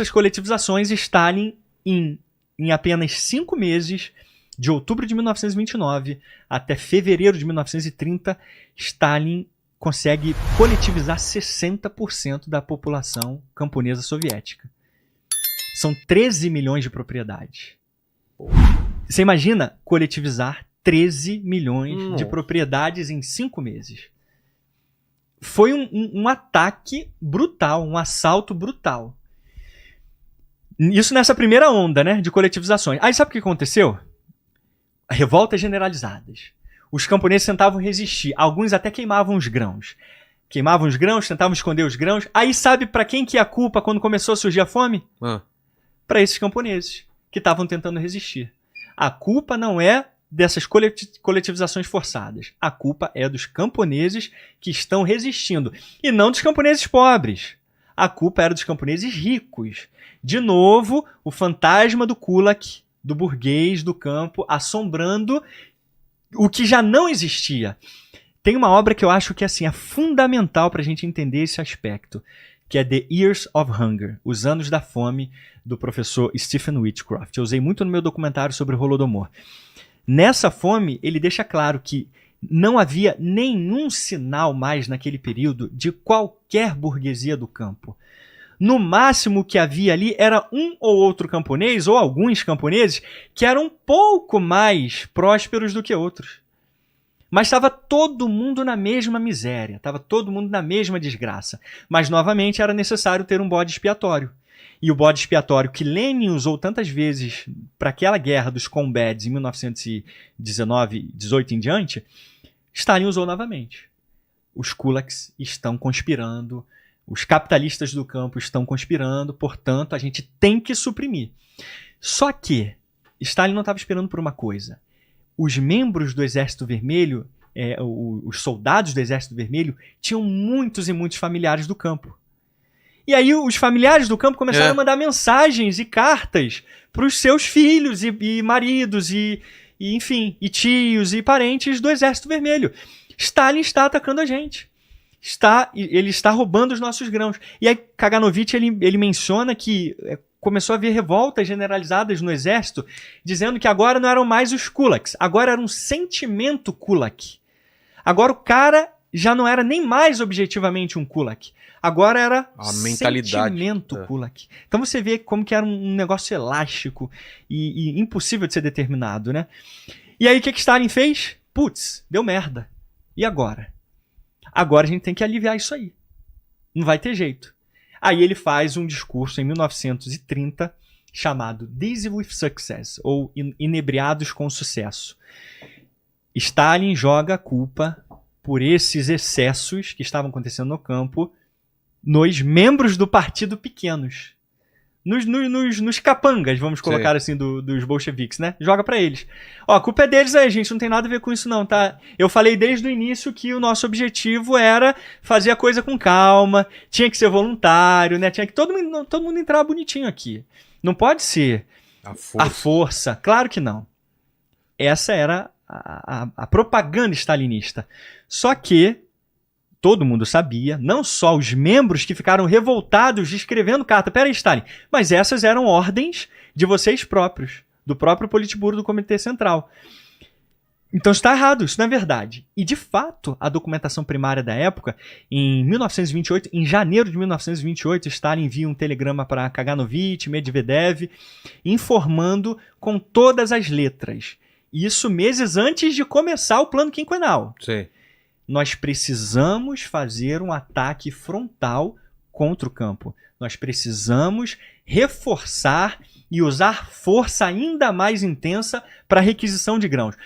Essas coletivizações, Stalin, em apenas 5 meses, de outubro de 1929 até fevereiro de 1930, Stalin consegue coletivizar 60% da população camponesa soviética. São 13 milhões de propriedades. Você imagina coletivizar 13 milhões de propriedades em 5 meses. Foi um ataque brutal, um assalto brutal. Isso nessa primeira onda, né, de coletivizações. Aí sabe o que aconteceu? Revoltas generalizadas. Os camponeses tentavam resistir. Alguns até queimavam os grãos. Queimavam os grãos, tentavam esconder os grãos. Aí sabe para quem que é a culpa quando começou a surgir a fome? Para esses camponeses que estavam tentando resistir. A culpa não é dessas coletivizações forçadas. A culpa é dos camponeses que estão resistindo. E não dos camponeses pobres. A culpa era dos camponeses ricos. De novo, o fantasma do kulak, do burguês, do campo, assombrando o que já não existia. Tem uma obra que eu acho que assim, é fundamental para a gente entender esse aspecto, que é The Years of Hunger, Os Anos da Fome, do professor Stephen Whitcroft. Eu usei muito no meu documentário sobre o Holodomor. Nessa fome, ele deixa claro que não havia nenhum sinal mais naquele período de qualquer burguesia do campo. No máximo que havia ali era um ou outro camponês, ou alguns camponeses, que eram um pouco mais prósperos do que outros. Mas estava todo mundo na mesma miséria, estava todo mundo na mesma desgraça. Mas, novamente, era necessário ter um bode expiatório. E o bode expiatório que Lenin usou tantas vezes para aquela guerra dos combads em 1919, 18 em diante, Stalin usou novamente. Os kulaks estão conspirando, os capitalistas do campo estão conspirando, portanto, a gente tem que suprimir. Só que Stalin não estava esperando por uma coisa. Os membros do Exército Vermelho, os soldados do Exército Vermelho, tinham muitos e muitos familiares do campo. E aí os familiares do campo começaram a mandar mensagens e cartas para os seus filhos e maridos enfim, e tios e parentes do Exército Vermelho. Stalin está atacando a gente. Ele está roubando os nossos grãos. E aí Kaganovich ele menciona que começou a haver revoltas generalizadas no exército, dizendo que agora não eram mais os kulaks, agora era um sentimento kulak. Agora o cara já não era nem mais objetivamente um kulak, agora era a mentalidade. Sentimento kulak. Então você vê como que era um negócio elástico e impossível de ser determinado, né? E aí o que Stalin fez? Putz, deu merda. E agora? Agora a gente tem que aliviar isso aí. Não vai ter jeito. Aí ele faz um discurso em 1930 chamado Dizzy with Success, ou Inebriados com Sucesso. Stalin joga a culpa por esses excessos que estavam acontecendo no campo nos membros do partido pequenos. Nos capangas, vamos colocar assim, dos bolcheviques, né? Joga pra eles. Ó, a culpa é deles aí, gente, não tem nada a ver com isso não, tá? Eu falei desde o início que o nosso objetivo era fazer a coisa com calma, tinha que ser voluntário, né? Tinha que todo mundo entrar bonitinho aqui. Não pode ser a força. Claro que não. Essa era a propaganda stalinista. Só que todo mundo sabia, não só os membros que ficaram revoltados escrevendo carta. Peraí, Stalin, mas essas eram ordens de vocês próprios, do próprio Politburo do Comitê Central. Então está errado, isso não é verdade. E de fato, a documentação primária da época, em 1928, em janeiro de 1928, Stalin envia um telegrama para Kaganovich, Medvedev, informando com todas as letras. Isso meses antes de começar o plano quinquenal. Sim. Nós precisamos fazer um ataque frontal contra o campo. Nós precisamos reforçar e usar força ainda mais intensa para a requisição de grãos.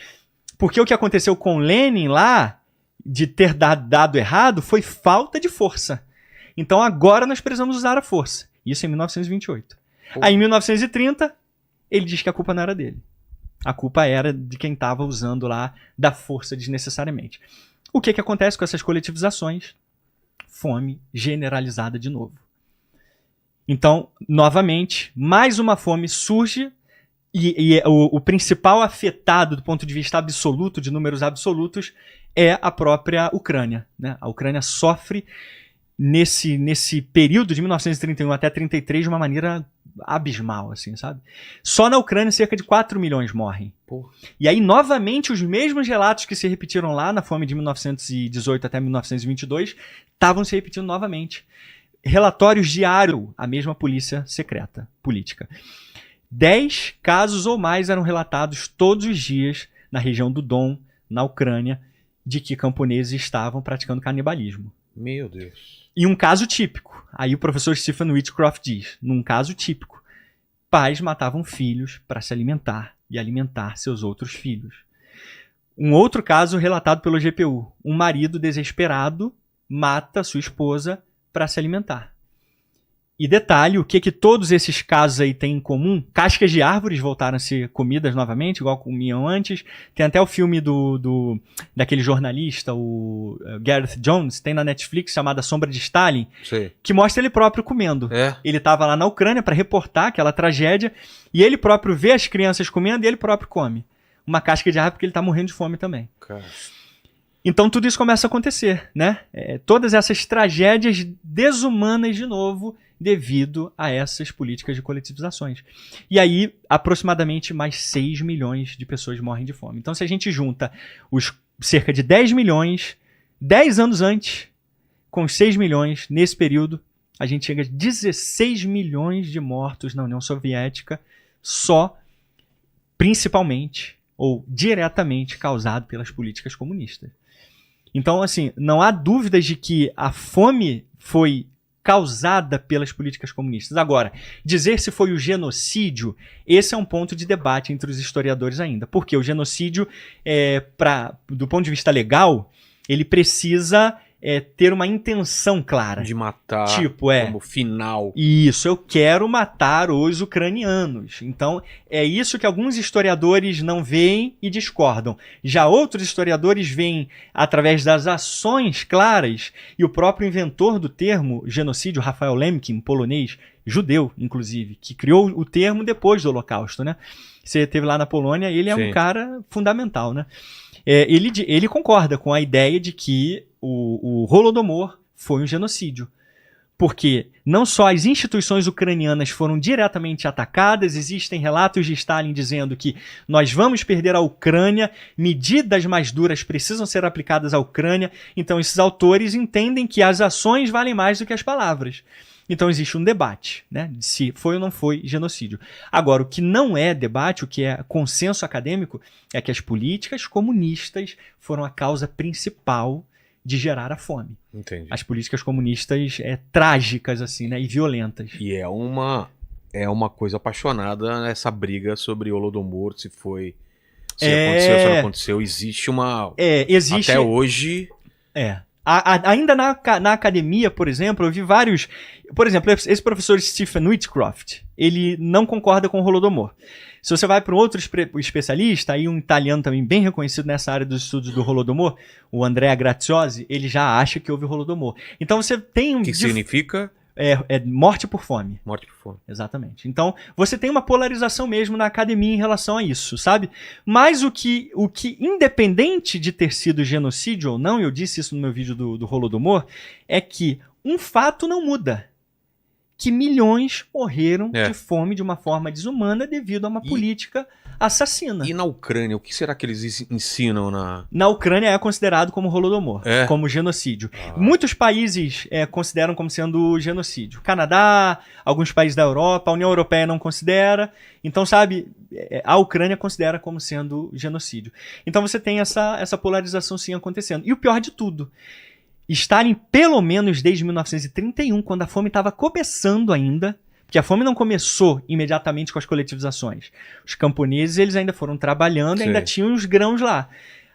Porque o que aconteceu com Lenin lá, de ter dado errado, foi falta de força. Então agora nós precisamos usar a força. Isso em 1928. Aí em 1930, ele diz que a culpa não era dele. A culpa era de quem estava usando lá da força desnecessariamente. O que acontece com essas coletivizações? Fome generalizada de novo. Então, novamente, mais uma fome surge e o principal afetado do ponto de vista absoluto, de números absolutos, é a própria Ucrânia, né? A Ucrânia sofre nesse período de 1931 até 33 de uma maneira abismal, assim, sabe? Só na Ucrânia cerca de 4 milhões morrem. Porra. E aí, novamente, os mesmos relatos que se repetiram lá na fome de 1918 até 1922 estavam se repetindo novamente. Relatórios diários, a mesma polícia secreta política. 10 casos ou mais eram relatados todos os dias na região do Don, na Ucrânia, de que camponeses estavam praticando canibalismo. Meu Deus. E um caso típico, aí o professor Stephen Whitcroft diz, num caso típico, pais matavam filhos para se alimentar e alimentar seus outros filhos. Um outro caso relatado pelo GPU, um marido desesperado mata sua esposa para se alimentar. E detalhe, o que todos esses casos aí têm em comum? Cascas de árvores voltaram a ser comidas novamente, igual comiam antes. Tem até o filme daquele jornalista, o Gareth Jones, tem na Netflix, chamada Sombra de Stalin, Sei. que mostra ele próprio comendo. É. Ele estava lá na Ucrânia para reportar aquela tragédia, e ele próprio vê as crianças comendo e ele próprio come. Uma casca de árvore porque ele está morrendo de fome também. Cara. Então tudo isso começa a acontecer, né? Todas essas tragédias desumanas de novo devido a essas políticas de coletivizações. E aí, aproximadamente mais 6 milhões de pessoas morrem de fome. Então, se a gente junta os cerca de 10 milhões, 10 anos antes, com os 6 milhões, nesse período, a gente chega a 16 milhões de mortos na União Soviética, só, principalmente, ou diretamente, causado pelas políticas comunistas. Então, assim, não há dúvidas de que a fome foi causada pelas políticas comunistas. Agora, dizer se foi o genocídio, esse é um ponto de debate entre os historiadores ainda. Porque o genocídio, do ponto de vista legal, ele precisa ter uma intenção clara. De matar tipo, como final. Isso, eu quero matar os ucranianos. Então, é isso que alguns historiadores não veem e discordam. Já outros historiadores veem através das ações claras, e o próprio inventor do termo genocídio, Rafael Lemkin, polonês, judeu, inclusive, que criou o termo depois do Holocausto, né? Você esteve lá na Polônia, ele é Sim. um cara fundamental, né? Ele concorda com a ideia de que o Holodomor foi um genocídio. Porque não só as instituições ucranianas foram diretamente atacadas, existem relatos de Stalin dizendo que nós vamos perder a Ucrânia, medidas mais duras precisam ser aplicadas à Ucrânia. Então esses autores entendem que as ações valem mais do que as palavras. Então existe um debate, né, de se foi ou não foi genocídio. Agora, o que não é debate, o que é consenso acadêmico, é que as políticas comunistas foram a causa principal de gerar a fome. Entendi. As políticas comunistas trágicas assim, né, e violentas. E é uma coisa apaixonada essa briga sobre Holodomor, se foi... Se aconteceu, se não aconteceu. Existe uma... existe... Até hoje... Ainda na academia, por exemplo, eu vi vários... Por exemplo, esse professor Stephen Whitcroft, ele não concorda com o Holodomor. Se você vai para um outro especialista, aí um italiano também bem reconhecido nessa área dos estudos do Holodomor, o Andrea Graziosi, ele já acha que houve Holodomor. Então você tem um... O que significa? Morte por fome. Morte por fome. Exatamente. Então, você tem uma polarização mesmo na academia em relação a isso, sabe? Mas o que independente de ter sido genocídio ou não, eu disse isso no meu vídeo do Holodomor, é que um fato não muda. Que milhões morreram de fome de uma forma desumana devido a uma política assassina. E na Ucrânia, o que será que eles ensinam na... Na Ucrânia é considerado como Holodomor, como genocídio. Muitos países consideram como sendo genocídio. Canadá, alguns países da Europa, a União Europeia não considera. Então, sabe, a Ucrânia considera como sendo genocídio. Então você tem essa polarização sim acontecendo. E o pior de tudo, Stalin, pelo menos desde 1931, quando a fome estava começando ainda, porque a fome não começou imediatamente com as coletivizações. Os camponeses eles ainda foram trabalhando e ainda tinham os grãos lá.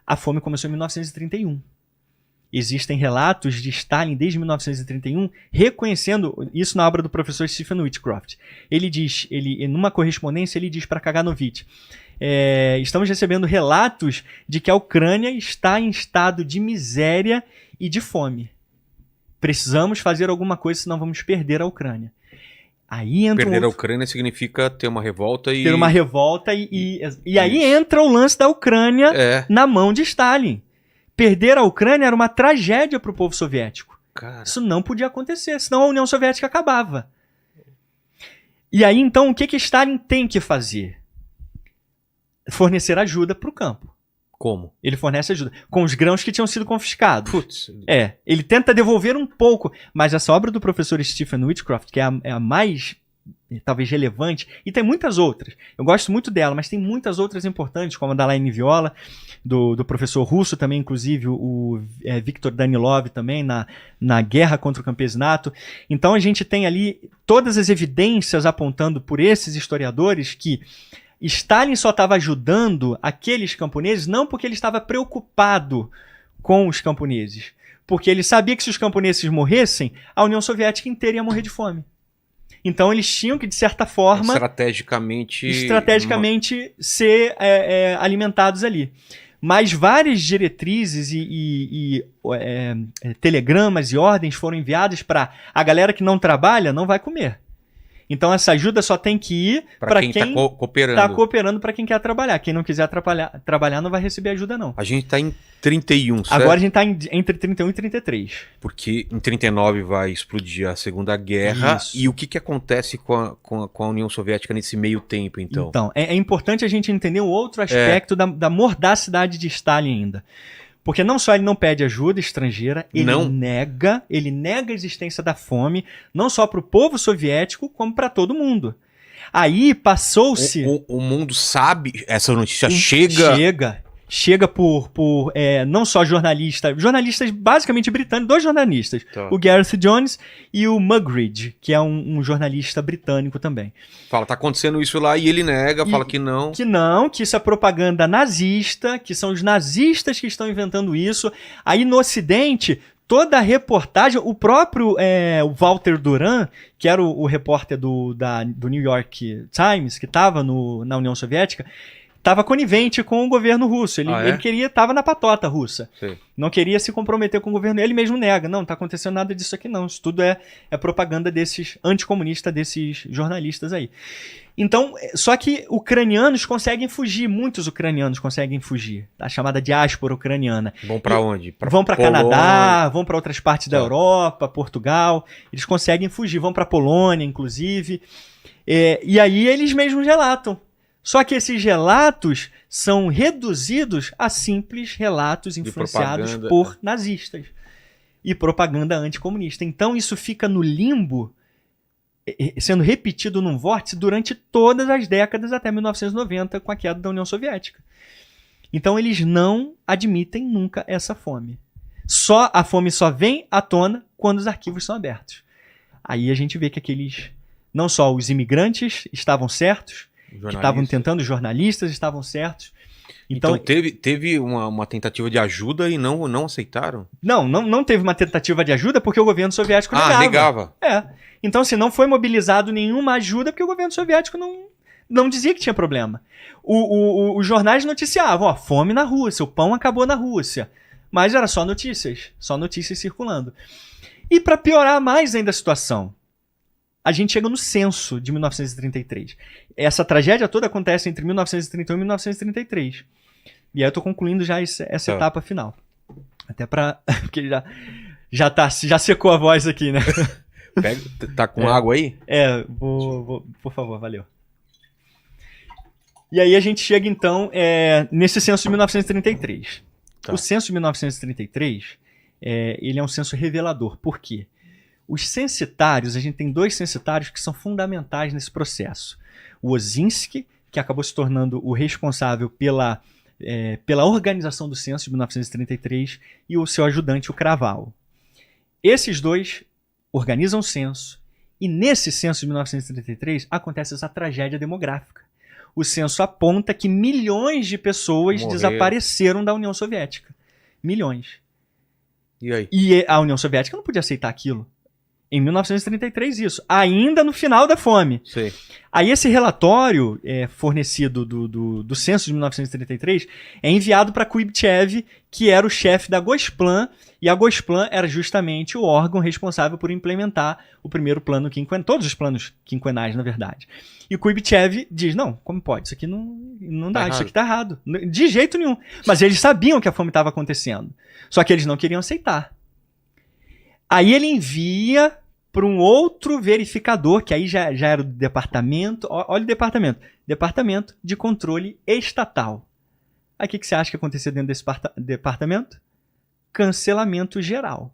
A fome começou em 1931. Existem relatos de Stalin desde 1931 reconhecendo isso na obra do professor Stephen Whitcroft. Ele diz, numa correspondência, ele diz para Kaganovich: estamos recebendo relatos de que a Ucrânia está em estado de miséria e de fome. Precisamos fazer alguma coisa, senão vamos perder a Ucrânia. Aí entra perder a Ucrânia significa ter uma revolta e... Ter uma revolta e aí entra o lance da Ucrânia na mão de Stalin. Perder a Ucrânia era uma tragédia para o povo soviético. Cara. Isso não podia acontecer, senão a União Soviética acabava. E aí, então, o que Stalin tem que fazer? Fornecer ajuda para o campo. Como? Ele fornece ajuda. Com os grãos que tinham sido confiscados. Putz. Ele tenta devolver um pouco, mas essa obra do professor Stephen Whitcroft, que é a mais, talvez, relevante, e tem muitas outras. Eu gosto muito dela, mas tem muitas outras importantes, como a da Laine Viola, do professor russo também, inclusive o Viktor Danilov também, na guerra contra o campesinato. Então a gente tem ali todas as evidências apontando por esses historiadores que Stalin só estava ajudando aqueles camponeses não porque ele estava preocupado com os camponeses, porque ele sabia que se os camponeses morressem, a União Soviética inteira ia morrer de fome. Então eles tinham que, de certa forma, estrategicamente ser alimentados ali. Mas várias diretrizes e telegramas e ordens foram enviadas para a galera que não trabalha não vai comer. Então essa ajuda só tem que ir para quem está cooperando, para quem quer trabalhar. Quem não quiser trabalhar não vai receber ajuda, não. A gente está em 31, certo? Agora a gente está entre 31 e 33. Porque em 39 vai explodir a Segunda Guerra. Isso. E o que acontece com a União Soviética nesse meio tempo, então? Então, é importante a gente entender um outro aspecto da mordacidade de Stalin ainda. Porque não só ele não pede ajuda estrangeira, ele nega a existência da fome, não só para o povo soviético, como para todo mundo. Aí passou-se... O mundo sabe, essa notícia chega por não só jornalistas basicamente britânicos, dois jornalistas, o Gareth Jones e o Muggeridge, que é um jornalista britânico também. Fala, tá acontecendo isso lá e ele nega, fala que não. Que isso é propaganda nazista, que são os nazistas que estão inventando isso. Aí no Ocidente, toda a reportagem, o próprio Walter Duran, que era o repórter do New York Times, que estava na União Soviética, estava conivente com o governo russo. Ele estava na patota russa. Sim. Não queria se comprometer com o governo. Ele mesmo nega. Não está acontecendo nada disso aqui, não. Isso tudo é propaganda desses anticomunistas, desses jornalistas aí. Então, só que ucranianos conseguem fugir. Muitos ucranianos conseguem fugir. A chamada diáspora ucraniana. Vão para onde? Vão para Canadá, vão para outras partes da Europa, Portugal. Eles conseguem fugir. Vão para Polônia, inclusive. E aí eles mesmos relatam. Só que esses relatos são reduzidos a simples relatos influenciados por nazistas e propaganda anticomunista. Então isso fica no limbo, sendo repetido num vórtice durante todas as décadas até 1990, com a queda da União Soviética. Então eles não admitem nunca essa fome. A fome só vem à tona quando os arquivos são abertos. Aí a gente vê que não só os imigrantes estavam certos, que estavam tentando, os jornalistas estavam certos. Então teve uma tentativa de ajuda e não aceitaram? Não teve uma tentativa de ajuda porque o governo soviético negava. Então, se não foi mobilizado nenhuma ajuda porque o governo soviético não dizia que tinha problema. Os jornais noticiavam, fome na Rússia, o pão acabou na Rússia. Mas era só notícias circulando. E para piorar mais ainda a situação, a gente chega no censo de 1933. Essa tragédia toda acontece entre 1931 e 1933. E aí eu tô concluindo já essa etapa final. Até porque já secou a voz aqui, né? Tá com água aí? Vou, por favor, valeu. E aí a gente chega então nesse censo de 1933. O censo de 1933, ele é um censo revelador. Por quê? Os censitários, a gente tem dois censitários que são fundamentais nesse processo. O Osinski, que acabou se tornando o responsável pela organização do censo de 1933, e o seu ajudante, o Kraval. Esses dois organizam o censo, e nesse censo de 1933 acontece essa tragédia demográfica. O censo aponta que milhões de pessoas desapareceram da União Soviética. Milhões. E aí? E a União Soviética não podia aceitar aquilo. Em 1933, isso. Ainda no final da fome. Sim. Aí esse relatório fornecido do censo de 1933 é enviado para Kuibchev, que era o chefe da Gosplan, e a Gosplan era justamente o órgão responsável por implementar o primeiro plano quinquenal, todos os planos quinquenais, na verdade. E Kuibchev diz, não, como pode? Isso aqui não dá, isso aqui tá errado. De jeito nenhum. Mas eles sabiam que a fome estava acontecendo. Só que eles não queriam aceitar. Aí ele envia para um outro verificador, que aí já era do departamento. Olha o departamento. Departamento de Controle Estatal. Aí o que você acha que aconteceu dentro desse departamento? Cancelamento geral.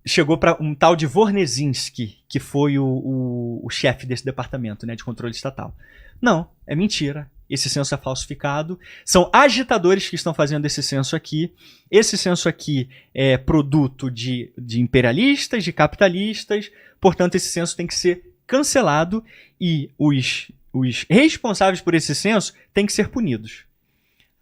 Chegou para um tal de Vornesinski, que foi o chefe desse departamento, né, de controle estatal. Não, é mentira. Esse censo é falsificado. São agitadores que estão fazendo esse censo aqui. Esse censo aqui é produto de imperialistas, de capitalistas. Portanto, esse censo tem que ser cancelado e os responsáveis por esse censo têm que ser punidos.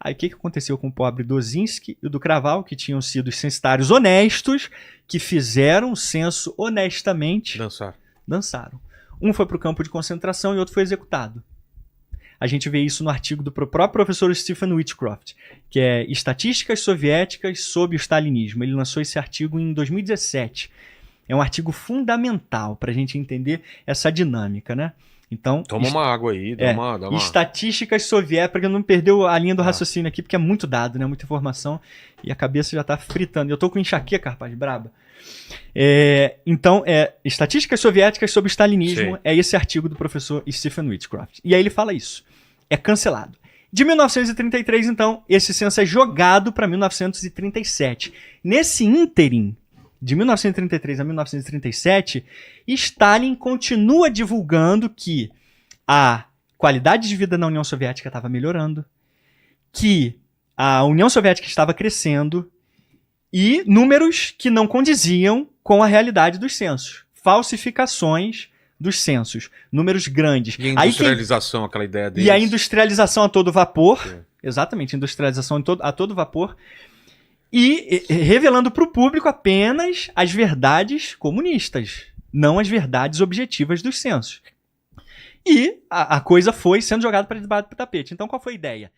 Aí o que aconteceu com o pobre Dozinski e o do Craval, que tinham sido os censitários honestos, que fizeram o censo honestamente. Dançaram. Um foi para o campo de concentração e outro foi executado. A gente vê isso no artigo do próprio professor Stephen Whitcroft, que é Estatísticas Soviéticas sob o Stalinismo. Ele lançou esse artigo em 2017. É um artigo fundamental para a gente entender essa dinâmica, né? Então, toma uma água aí, dá uma... Estatísticas soviéticas, para não perder a linha do raciocínio aqui, porque é muito dado, né? Muita informação e a cabeça já está fritando. Eu estou com enxaqueca, rapaz, braba. Então, Estatísticas Soviéticas sobre o Stalinismo. Sim. É esse artigo do professor Stephen Whitcroft. E aí ele fala isso. É cancelado. De 1933, então, esse censo é jogado para 1937. Nesse ínterim, de 1933 a 1937, Stalin continua divulgando que a qualidade de vida na União Soviética estava melhorando, que a União Soviética estava crescendo e números que não condiziam com a realidade dos censos. Falsificações dos censos. Números grandes. E a industrialização, aquela ideia deles. E a industrialização a todo vapor. Exatamente, industrialização a todo vapor. E revelando para o público apenas as verdades comunistas, não as verdades objetivas dos censos. E a coisa foi sendo jogada para debaixo do tapete. Então, qual foi a ideia?